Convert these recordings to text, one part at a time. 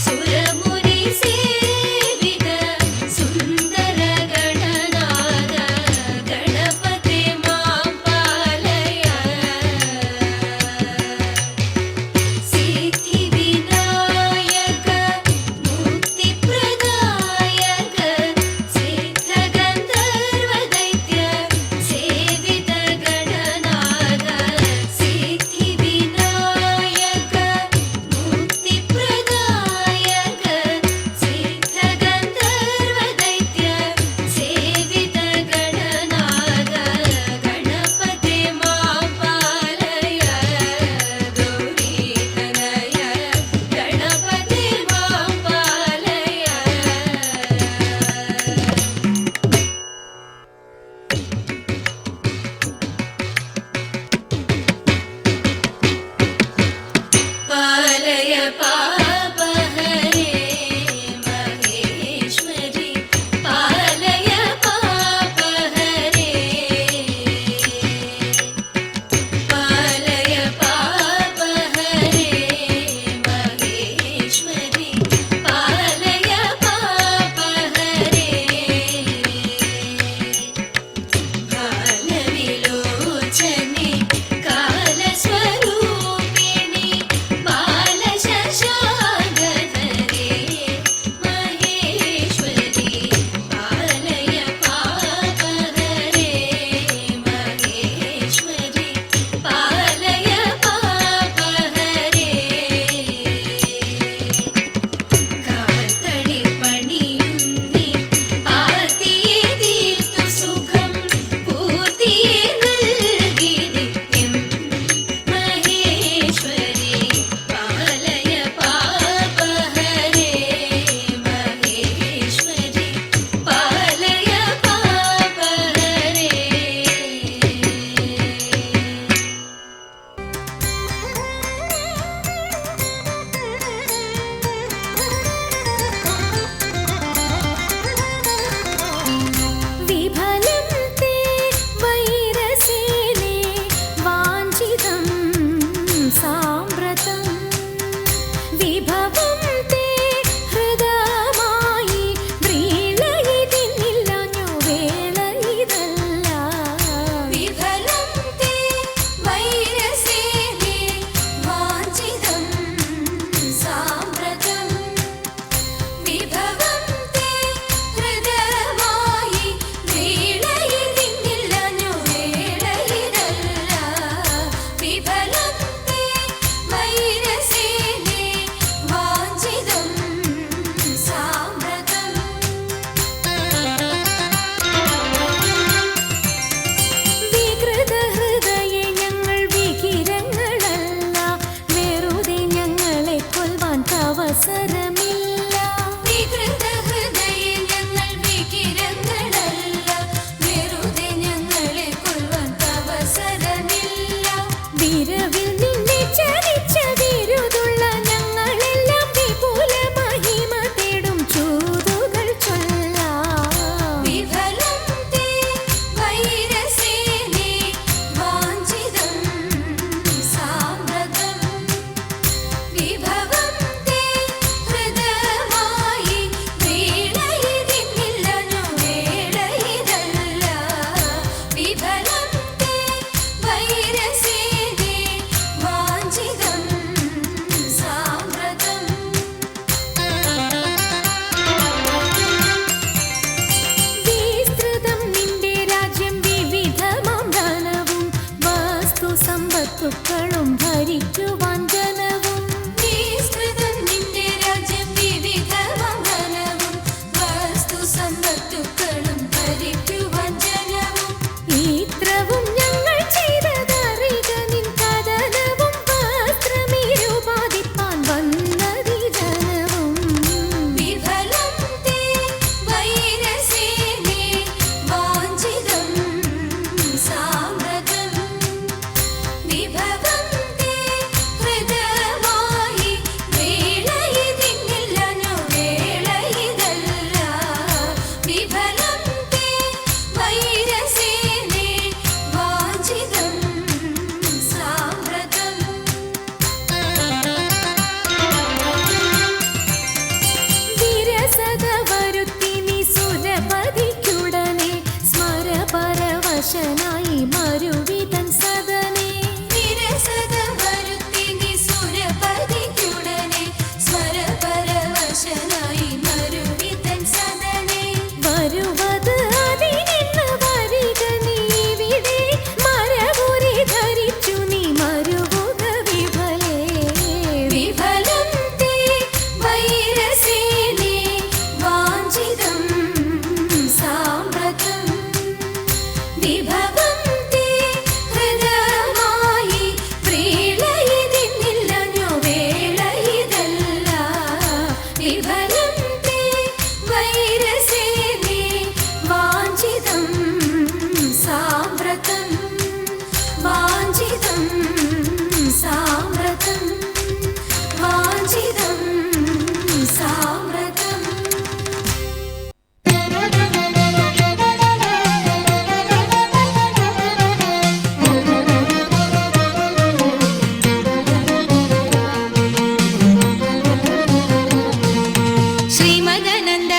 सुर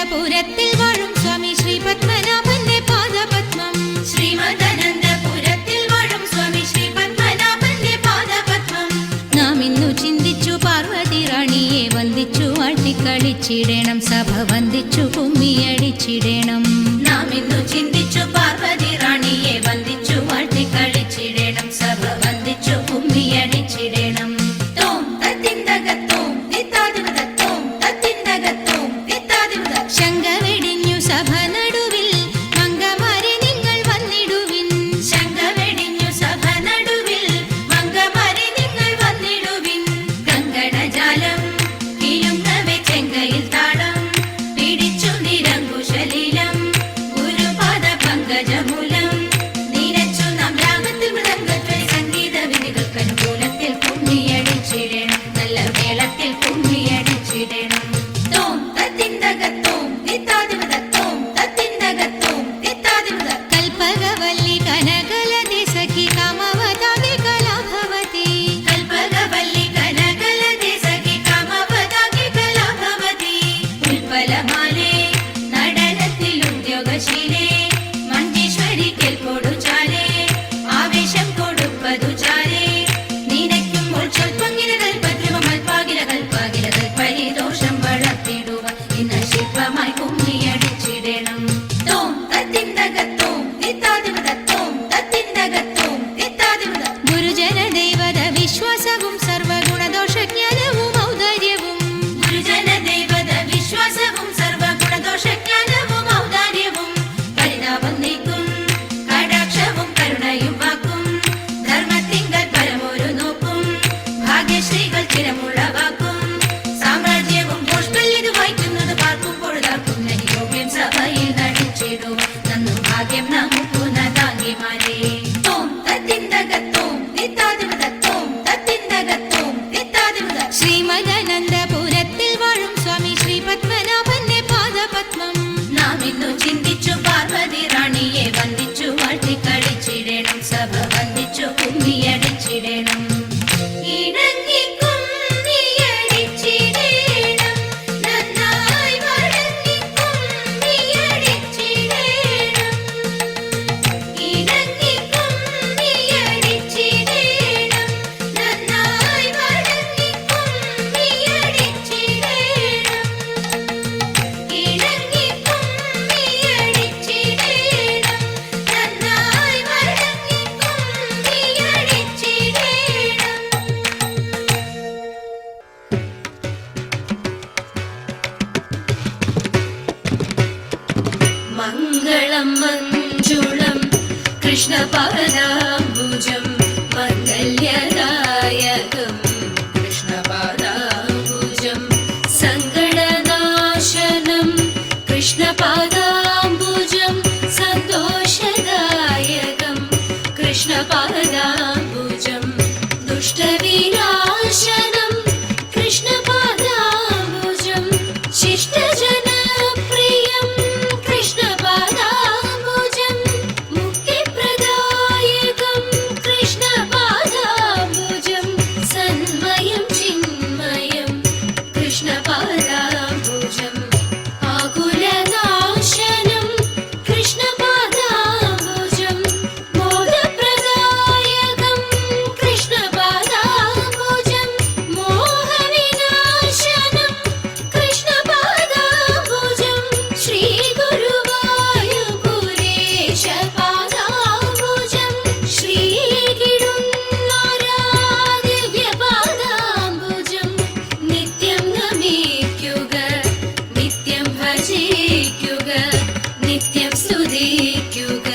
ശ്രീമദനന്ദപുരത്തിൽ വാഴും സ്വാമി ശ്രീ പത്മനാഭന്റെ പാദപത്മം. ശ്രീമദനന്ദപുരത്തിൽ വാഴും സ്വാമി ശ്രീ പത്മനാഭന്റെ പാദപത്മം. നാം ഇന്നു ചിന്തിച്ചു പാർവതി റാണിയെ വന്ദിച്ചു ആട്ടിക്കളിച്ചിടണം, സഭ വന്ദിച്ചു കുമ്മിയടിച്ചിടണം. നാം ഇന്നു ചിന്തിച്ചു പാർവതി റാണിയെ വന്ദിച്ചു ആട്ടിക്കളിച്ചിടണം, സഭ വന്ദിച്ചു കുമ്മിയടിച്ചിടണം. ശങ്ക വെടിഞ്ഞു സഭ നടുവിൽ മംഗമാരെ നിങ്ങൾ വന്നിടുവിൻ. ശങ്ക വെടിഞ്ഞു സഭ നടുവിൽ മംഗമാരെ നിങ്ങൾ വന്നിടുവിൻ. കങ്കണജാലം കിലുങ്ങവെ ചെങ്കയിൽ താളം പിടിച്ചു നിരങ്കുശലീലം ഗുരുപാദ പങ്കജമൂലം നിരച്ചു നാം രാഗത്തിൽ മൃദംഗധ്വനി സംഗീത വിധികൾക്കനുകൂലത്തിൽ കുമ്മിയടിച്ചിടണം, നല്ല മേളത്തിൽ കുമ്മിയടിച്ചിടണം. കൽപകവല്ലി കനകലതി സഖി കാമവതാകെ കലാഭവതി. കൽപകവല്ലി കനകലതി സഖി കാമവതാകെ കലാഭവതി. ഉൽപ്പലമാലേ നടനത്തിൽ ഉദ്യോഗശീലേ മഞ്ചേശ്വരിക്കൽ കൊടുചാലേ ആവേശം കൊടുപ്പതു ചാലേ. നിനയ്ക്കുമ്പോൾ ചൊൽപ്പങ്ങില കൽപ്പദ്രുവ മൽപ്പാകില കൽപ്പാകില കൽപ്പരിദോഷം വളർത്തിടുക ഇന്ന് ശില്പമായി കുമ്മിയടിച്ചിടണം. ഗുരുജന ദൈവത വിശ്വാസവും സർവഗുണദോഷജ്ഞാനവും ഔദാര്യവും. ഗുരുജന ദൈവത വിശ്വാസവും സർവഗുണദോഷജ്ഞാനവും ഔദാര്യവും. പരിതാപം നീക്കും കടാക്ഷവും കരുണയും വാക്കും ധർമ്മത്തിങ്കൽ പരമൊരു നോക്കും ഭാഗ്യശ്രീകൾ ചിരമുള്ളവാക്കും. സാമ്രാജ്യവും പുഷ്പല്ലിത് വായിക്കുന്നത് പാർക്കുമ്പോൾ താക്കും യോഗ്യം സഭയിൽ നടിച്ചിടും നന്നു ഭാഗ്യം നമുക്കുന്ന താങ്കിമാരെ. ശ്രീമദനന്ദപുരത്തിൽ വാഴും സ്വാമി ശ്രീ പത്മനാഭന്റെ പാദപത്മം. നാം ഇന്നു ചിന്തിച്ചു പാർവതി റാണിയെ വന്ദിച്ചു വാഴ്ത്തിക്കളിച്ചിടണം, സഭ വന്ദിച്ചു കുമ്മിയടിച്ചിടണം. ഇണങ്ങി കുമ്മിയടിച്ചിടണം, നന്നായി വഴങ്ങി കുമ്മിയടിച്ചിടണം. ഇണങ്ങി കുമ്മിയടിച്ചിടണം, നന്നായി വഴങ്ങി കുമ്മിയടിച്ചിടണം. ഇണങ്ങി കുമ്മിയടിച്ചിടണം, നന്നായി വഴങ്ങി കുമ്മിയടിച്ചിടണം. മംഗളം മഞ്ജുളം കൃഷ്ണപാദാംബുജം മംഗല്യദായകം കൃഷ്ണപാദാംബുജം സങ്കടനാശനം കൃഷ്ണപാദാംബുജം സന്തോഷദായകം കൃഷ്ണപാദാംബുജം ദുഷ്ടവിനാശനം കൃഷ്ണപാദാംബുജം ശിഷ്ടജനപ്രിയം കൃഷ്ണപാദാംബുജം മുക്തിപ്രദായകം കൃഷ്ണപാദാംബുജം സന്മയം ചിന്മയം കൃഷ്ണപാദാംബുജം ആകുലനാശനം കൃഷ്ണപാദാംബുജം മോദപ്രദായകം കൃഷ്ണപാദാംബുജം മോഹവിനാശനം കൃഷ്ണപാദാംബുജം ശ്രീഗുരുവായൂരേശപാദാംബുജം ശ്രീകിടുന്നോരാദിവ്യപാദാംബുജം നിത്യം നമിക്കുക നിത്യം ഭജിക്കുക നിത്യം സ്തുതിക്കുക.